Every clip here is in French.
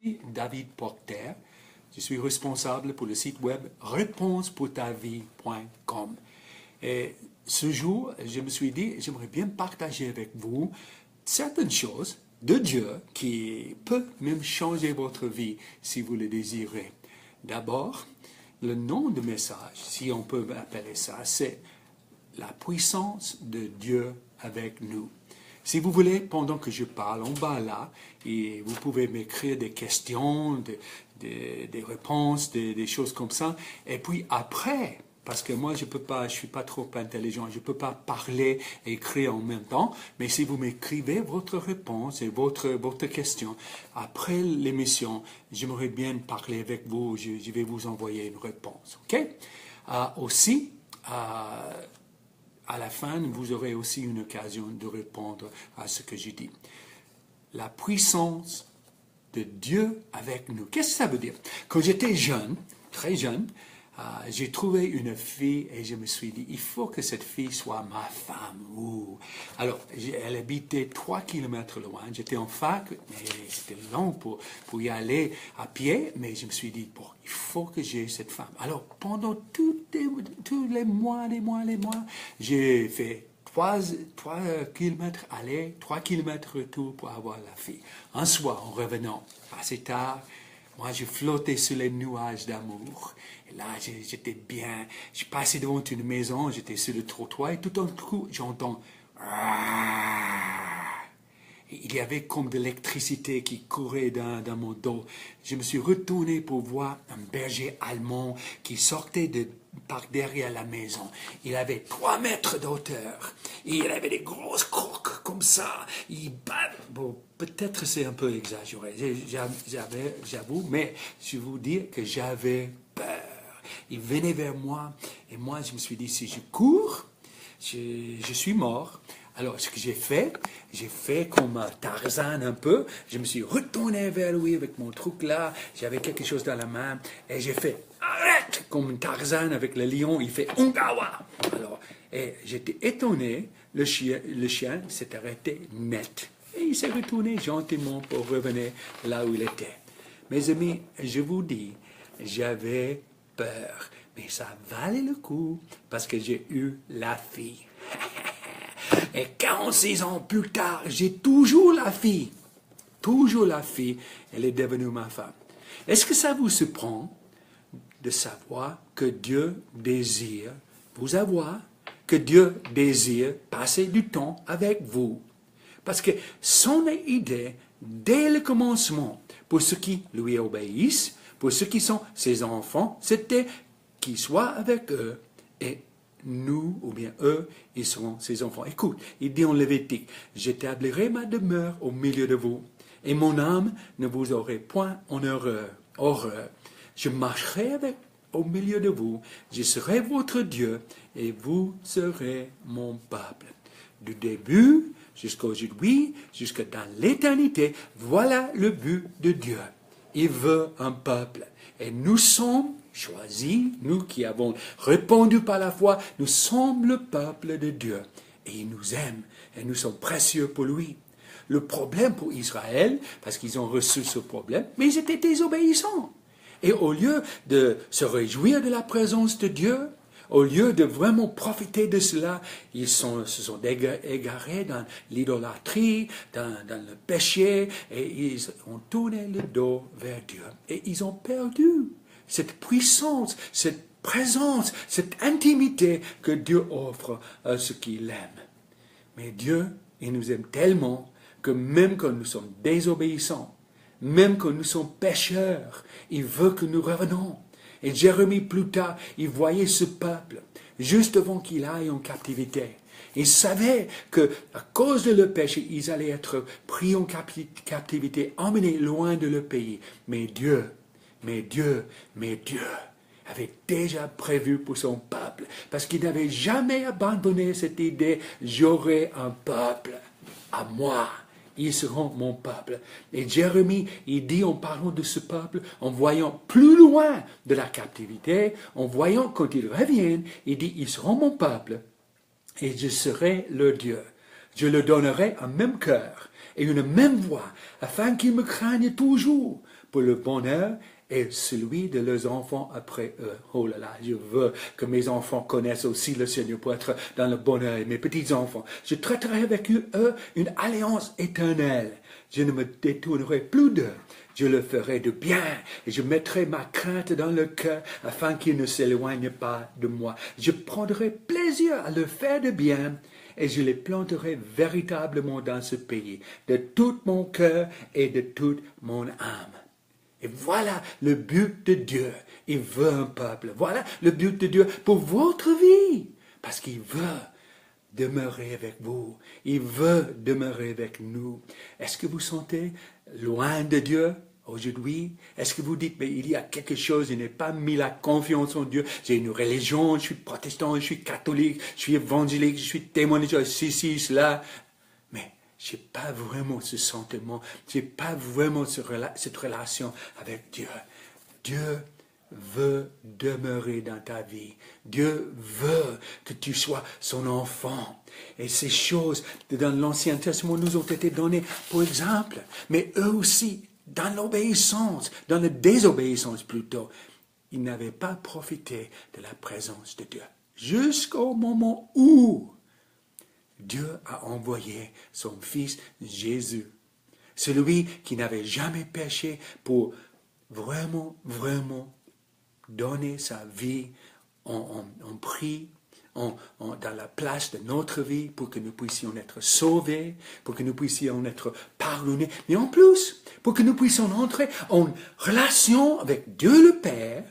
David Porter. Je suis responsable pour le site web réponsepourtavie.com. Et ce jour, je me suis dit, j'aimerais bien partager avec vous certaines choses de Dieu qui peuvent même changer votre vie si vous le désirez. D'abord, le nom du message, si on peut appeler ça, c'est la puissance de Dieu avec nous. Si vous voulez, pendant que je parle, en bas là, et vous pouvez m'écrire des questions, des réponses, des choses comme ça. Et puis après, parce que moi je suis pas trop intelligent, je peux pas parler et écrire en même temps. Mais si vous m'écrivez votre réponse et votre question après l'émission, j'aimerais bien parler avec vous. Je vais vous envoyer une réponse, ok? Aussi. À la fin, vous aurez aussi une occasion de répondre à ce que je dis. La puissance de Dieu avec nous. Qu'est-ce que ça veut dire? Quand j'étais jeune, très jeune, j'ai trouvé une fille et je me suis dit, il faut que cette fille soit ma femme. Ouh. Alors, elle habitait 3 kilomètres loin. J'étais en fac, mais c'était long pour y aller à pied. Mais je me suis dit, bon, il faut que j'ai cette femme. Alors, pendant tous les mois, j'ai fait 3 kilomètres aller, 3 kilomètres retour pour avoir la fille. Un soir, en revenant, assez tard, moi, je flottais sur les nuages d'amour. Et là, j'étais bien. Je passais devant une maison, j'étais sur le trottoir, et tout d'un coup, j'entends... Il y avait comme de l'électricité qui courait dans mon dos. Je me suis retourné pour voir un berger allemand qui sortait par derrière la maison. Il avait 3 mètres de hauteur. Il avait des grosses crocs comme ça. Bon, peut-être c'est un peu exagéré, j'avoue, mais je vous dis que j'avais peur. Il venait vers moi et moi je me suis dit, si je cours, je suis mort. Alors, ce que j'ai fait comme Tarzan un peu, je me suis retourné vers lui avec mon truc là, j'avais quelque chose dans la main, et j'ai fait arrête, comme Tarzan avec le lion, il fait Ongawa. Alors, et j'étais étonné, le chien s'est arrêté net, et il s'est retourné gentiment pour revenir là où il était. Mes amis, je vous dis, j'avais peur, mais ça valait le coup, parce que j'ai eu la fille. Et 46 ans plus tard, j'ai toujours la fille. Toujours la fille. Elle est devenue ma femme. Est-ce que ça vous surprend de savoir que Dieu désire vous avoir, que Dieu désire passer du temps avec vous? Parce que son idée, dès le commencement, pour ceux qui lui obéissent, pour ceux qui sont ses enfants, c'était qu'il soit avec eux et nous, ou bien eux, ils seront ses enfants. Écoute, il dit en Lévitique, j'établirai ma demeure au milieu de vous, et mon âme ne vous aurait point en horreur. Je marcherai au milieu de vous, je serai votre Dieu, et vous serez mon peuple. Du début jusqu'à aujourd'hui, jusqu'à dans l'éternité, voilà le but de Dieu. Il veut un peuple, et nous sommes choisis, nous qui avons répondu par la foi, nous sommes le peuple de Dieu. Et il nous aime, et nous sommes précieux pour lui. Le problème pour Israël, parce qu'ils ont reçu ce problème, mais ils étaient désobéissants. Et au lieu de se réjouir de la présence de Dieu, au lieu de vraiment profiter de cela, ils se sont égarés dans l'idolâtrie, dans le péché, et ils ont tourné le dos vers Dieu. Et ils ont perdu cette puissance, cette présence, cette intimité que Dieu offre à ceux qui l'aiment. Mais Dieu, il nous aime tellement que même quand nous sommes désobéissants, même quand nous sommes pécheurs, il veut que nous revenons. Et Jérémie, plus tard, il voyait ce peuple, juste avant qu'il aille en captivité. Il savait que, à cause de leur péché, ils allaient être pris en captivité, emmenés loin de leur pays. Mais Dieu avait déjà prévu pour son peuple, parce qu'il n'avait jamais abandonné cette idée, j'aurai un peuple à moi, ils seront mon peuple. Et Jérémie, il dit en parlant de ce peuple, en voyant plus loin de la captivité, en voyant quand ils reviennent, il dit, ils seront mon peuple, et je serai leur Dieu. Je leur donnerai un même cœur et une même voix, afin qu'ils me craignent toujours, pour le bonheur et celui de leurs enfants après eux. Oh là là, je veux que mes enfants connaissent aussi le Seigneur pour être dans le bonheur et mes petits-enfants. Je traiterai avec eux une alliance éternelle. Je ne me détournerai plus d'eux. Je leur ferai de bien et je mettrai ma crainte dans leur cœur afin qu'ils ne s'éloignent pas de moi. Je prendrai plaisir à leur faire de bien et je les planterai véritablement dans ce pays, de tout mon cœur et de toute mon âme. Et voilà le but de Dieu. Il veut un peuple. Voilà le but de Dieu pour votre vie. Parce qu'il veut demeurer avec vous. Il veut demeurer avec nous. Est-ce que vous sentez loin de Dieu aujourd'hui? Est-ce que vous dites, mais il y a quelque chose, je n'ai pas mis la confiance en Dieu. J'ai une religion, je suis protestant, je suis catholique, je suis évangélique, je suis témoin, je suis ceci, cela. Mais je n'ai pas vraiment ce sentiment, je n'ai pas vraiment cette relation avec Dieu. Dieu veut demeurer dans ta vie. Dieu veut que tu sois son enfant. Et ces choses dans l'Ancien Testament nous ont été données pour exemple. Mais eux aussi, dans l'obéissance, dans la désobéissance plutôt, ils n'avaient pas profité de la présence de Dieu. Jusqu'au moment où Dieu a envoyé son Fils Jésus, celui qui n'avait jamais péché, pour vraiment donner sa vie en prix, dans la place de notre vie, pour que nous puissions être sauvés, pour que nous puissions être pardonnés, mais en plus, pour que nous puissions entrer en relation avec Dieu le Père,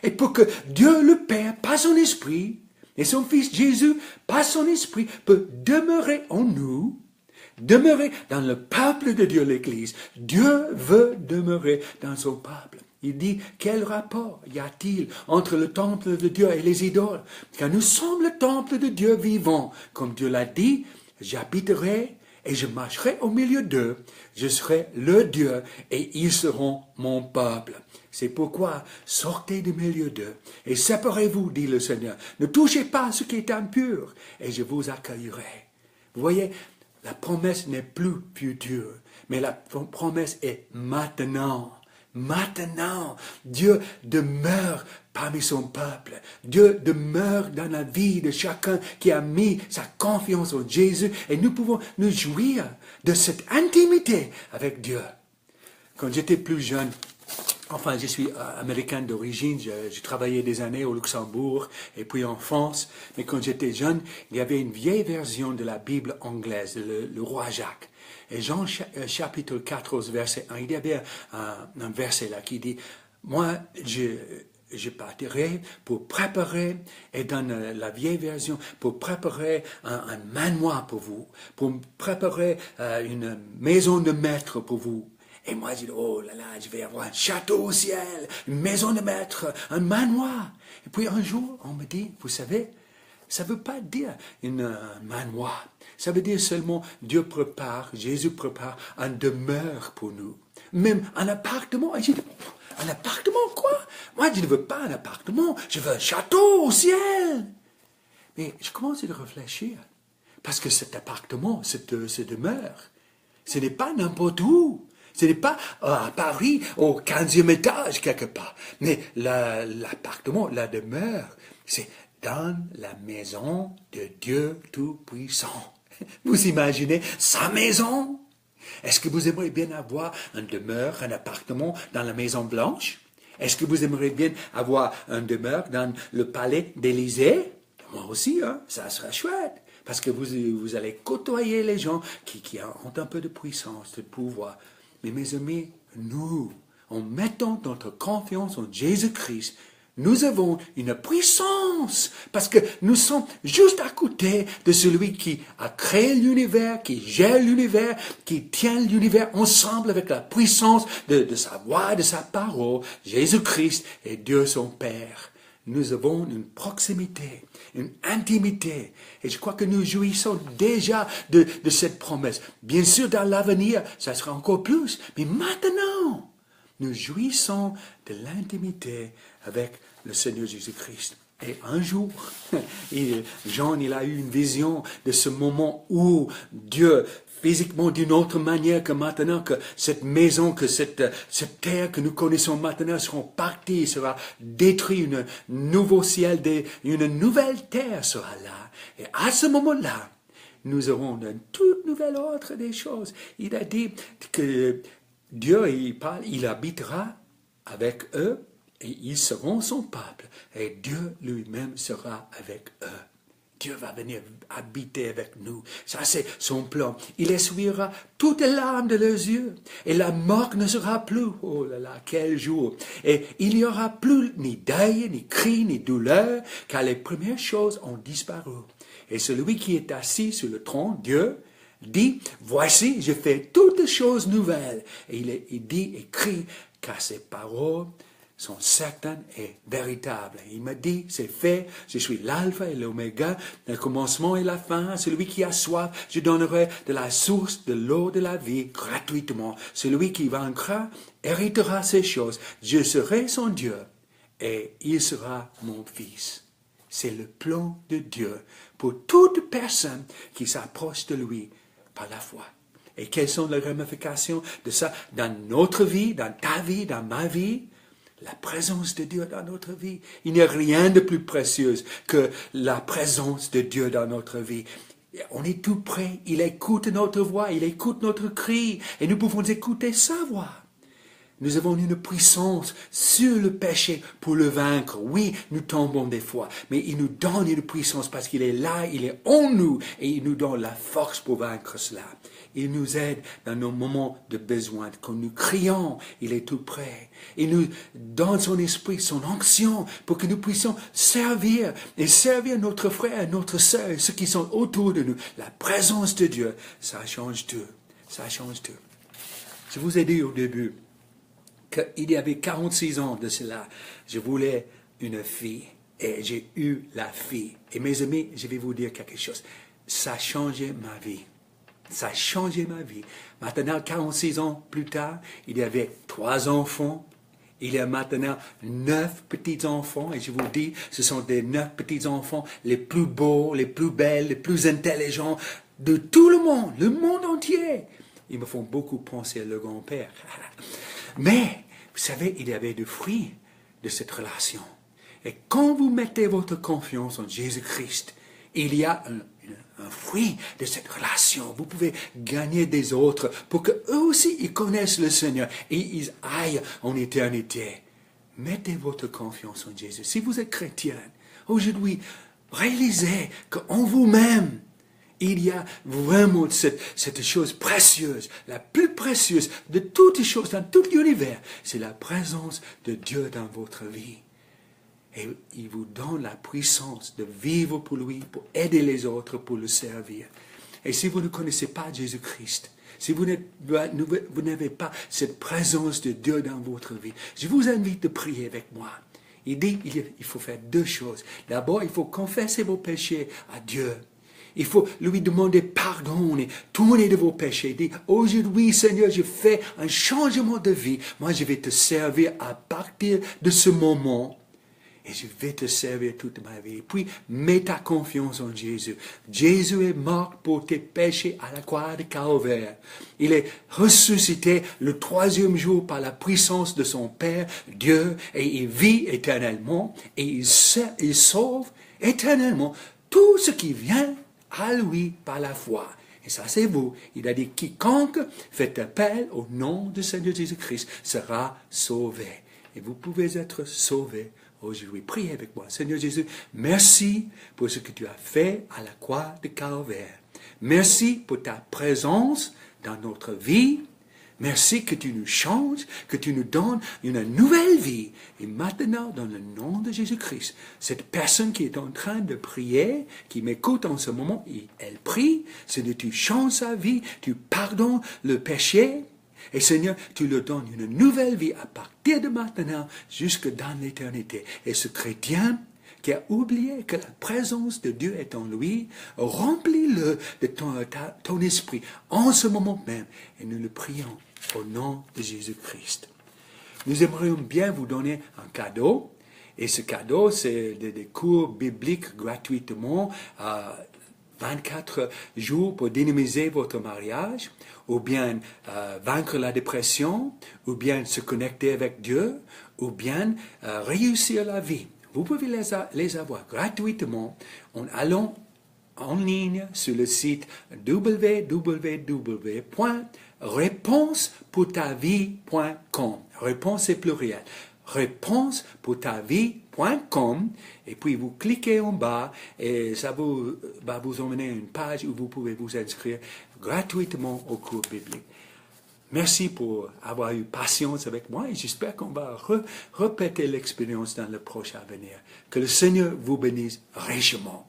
et pour que Dieu le Père, par son Esprit, et son Fils Jésus, par son Esprit, peut demeurer en nous, demeurer dans le peuple de Dieu, l'Église. Dieu veut demeurer dans son peuple. Il dit, quel rapport y a-t-il entre le temple de Dieu et les idoles? Car nous sommes le temple de Dieu vivant. Comme Dieu l'a dit, j'habiterai et je marcherai au milieu d'eux. Je serai le Dieu et ils seront mon peuple. C'est pourquoi sortez du milieu d'eux et séparez-vous, dit le Seigneur. Ne touchez pas à ce qui est impur et je vous accueillerai. Vous voyez, la promesse n'est plus future, mais la promesse est maintenant. Maintenant, Dieu demeure parmi son peuple. Dieu demeure dans la vie de chacun qui a mis sa confiance en Jésus et nous pouvons nous jouir de cette intimité avec Dieu. Quand j'étais plus jeune, enfin, je suis américain d'origine, j'ai travaillé des années au Luxembourg et puis en France, mais quand j'étais jeune, il y avait une vieille version de la Bible anglaise, le roi Jacques. Et Jean chapitre 14, verset 1, il y avait un verset là qui dit, moi, je partirai pour préparer, et dans la vieille version, pour préparer un manoir pour vous, pour préparer une maison de maître pour vous. Et moi, je dis, oh là là, je vais avoir un château au ciel, une maison de maître, un manoir. Et puis un jour, on me dit, vous savez, ça ne veut pas dire un manoir. Ça veut dire seulement Dieu prépare, Jésus prépare un demeure pour nous. Même un appartement. Et j'ai dit, un appartement quoi? Moi, je ne veux pas un appartement, je veux un château au ciel. Mais je commence à réfléchir. Parce que cet appartement, cette demeure, ce n'est pas n'importe où. Ce n'est pas à Paris, au 15e étage, quelque part. Mais l'appartement, la demeure, c'est dans la maison de Dieu Tout-Puissant. Vous imaginez sa maison? Est-ce que vous aimeriez bien avoir une demeure, un appartement dans la Maison Blanche? Est-ce que vous aimeriez bien avoir une demeure dans le palais d'Élysée? Moi aussi, hein, ça sera chouette. Parce que vous allez côtoyer les gens qui ont un peu de puissance, de pouvoir. Mais mes amis, nous, en mettant notre confiance en Jésus-Christ, nous avons une puissance, parce que nous sommes juste à côté de celui qui a créé l'univers, qui gère l'univers, qui tient l'univers ensemble avec la puissance de sa voix, de sa parole, Jésus-Christ et Dieu son Père. Nous avons une proximité, une intimité. Et je crois que nous jouissons déjà de cette promesse. Bien sûr, dans l'avenir, ça sera encore plus. Mais maintenant, nous jouissons de l'intimité avec le Seigneur Jésus-Christ. Et un jour, Jean, il a eu une vision de ce moment où Dieu, physiquement d'une autre manière que maintenant, que cette maison, que cette terre que nous connaissons maintenant seront parties, sera détruite, un nouveau ciel, une nouvelle terre sera là. Et à ce moment-là, nous aurons un tout nouvel ordre des choses. Il a dit que Dieu, il parle, il habitera avec eux et ils seront son peuple. Et Dieu lui-même sera avec eux. Dieu va venir habiter avec nous. Ça, c'est son plan. Il essuiera toutes les larmes de leurs yeux. Et la mort ne sera plus. Oh là là, quel jour. Et il n'y aura plus ni deuil, ni cri, ni douleur, car les premières choses ont disparu. Et celui qui est assis sur le trône, Dieu, dit, voici, je fais toutes choses nouvelles. Et il dit et crie, car ces paroles sont certaines et véritables. Il me dit, c'est fait, je suis l'alpha et l'oméga, le commencement et la fin. Celui qui a soif, je donnerai de la source de l'eau de la vie gratuitement. Celui qui vaincra héritera ces choses. Je serai son Dieu et il sera mon fils. C'est le plan de Dieu pour toute personne qui s'approche de lui par la foi. Et quelles sont les ramifications de ça dans notre vie, dans ta vie, dans ma vie? La présence de Dieu dans notre vie. Il n'y a rien de plus précieux que la présence de Dieu dans notre vie. On est tout près. Il écoute notre voix, il écoute notre cri, et nous pouvons écouter sa voix. Nous avons une puissance sur le péché pour le vaincre. Oui, nous tombons des fois, mais il nous donne une puissance parce qu'il est là, il est en nous, et il nous donne la force pour vaincre cela. Il nous aide dans nos moments de besoin. Quand nous crions, il est tout près. Il nous donne son esprit, son onction, pour que nous puissions servir et servir notre frère, notre sœur, et ceux qui sont autour de nous. La présence de Dieu, ça change tout. Ça change tout. Je vous ai dit au début qu'il y avait 46 ans de cela, je voulais une fille et j'ai eu la fille. Et mes amis, je vais vous dire quelque chose. Ça a changé ma vie. Ça a changé ma vie. Maintenant, 46 ans plus tard, il y avait 3 enfants. Il y a maintenant 9 petits-enfants. Et je vous dis, ce sont des 9 petits-enfants les plus beaux, les plus belles, les plus intelligents de tout le monde entier. Ils me font beaucoup penser à leur grand-père. Mais, vous savez, il y avait des fruits de cette relation. Et quand vous mettez votre confiance en Jésus-Christ, il y a un fruit de cette relation. Vous pouvez gagner des autres pour qu'eux aussi ils connaissent le Seigneur et ils aillent en éternité. Mettez votre confiance en Jésus. Si vous êtes chrétien, aujourd'hui, réalisez qu'en vous-même, il y a vraiment cette chose précieuse, la plus précieuse de toutes les choses dans tout l'univers. C'est la présence de Dieu dans votre vie. Et il vous donne la puissance de vivre pour lui, pour aider les autres, pour le servir. Et si vous ne connaissez pas Jésus-Christ, si vous n'avez pas cette présence de Dieu dans votre vie, je vous invite de prier avec moi. Il dit il faut faire 2 choses. D'abord, il faut confesser vos péchés à Dieu. Il faut lui demander pardon et tourner de vos péchés. Il dit, aujourd'hui, Seigneur, je fais un changement de vie. Moi, je vais te servir à partir de ce moment. Et je vais te servir toute ma vie. Puis, mets ta confiance en Jésus. Jésus est mort pour tes péchés à la croix de Calvaire. Il est ressuscité le 3e jour par la puissance de son Père, Dieu, et il vit éternellement, et il sauve éternellement tout ce qui vient à lui par la foi. Et ça, c'est vous. Il a dit, quiconque fait appel au nom du Seigneur Jésus-Christ sera sauvé. Et vous pouvez être sauvé aujourd'hui. Priez avec moi. Seigneur Jésus, merci pour ce que tu as fait à la croix de Calvaire. Merci pour ta présence dans notre vie. Merci que tu nous changes, que tu nous donnes une nouvelle vie. Et maintenant, dans le nom de Jésus-Christ, cette personne qui est en train de prier, qui m'écoute en ce moment, elle prie, c'est que tu changes sa vie, tu pardonnes le péché. Et Seigneur, tu leur donnes une nouvelle vie à partir de maintenant jusque dans l'éternité. Et ce chrétien qui a oublié que la présence de Dieu est en lui, remplis-le de ton esprit en ce moment même. Et nous le prions au nom de Jésus-Christ. Nous aimerions bien vous donner un cadeau. Et ce cadeau, c'est des cours bibliques gratuitement, 24 jours pour dynamiser votre mariage, ou bien vaincre la dépression, ou bien se connecter avec Dieu, ou bien réussir la vie. Vous pouvez les avoir gratuitement en allant en ligne sur le site www.réponsepourtavie.com. Réponse est pluriel. Réponsepourtavie.com, et puis vous cliquez en bas et ça va vous emmener à une page où vous pouvez vous inscrire gratuitement au cours biblique. Merci pour avoir eu patience avec moi et j'espère qu'on va répéter l'expérience dans le prochain avenir. Que le Seigneur vous bénisse richement.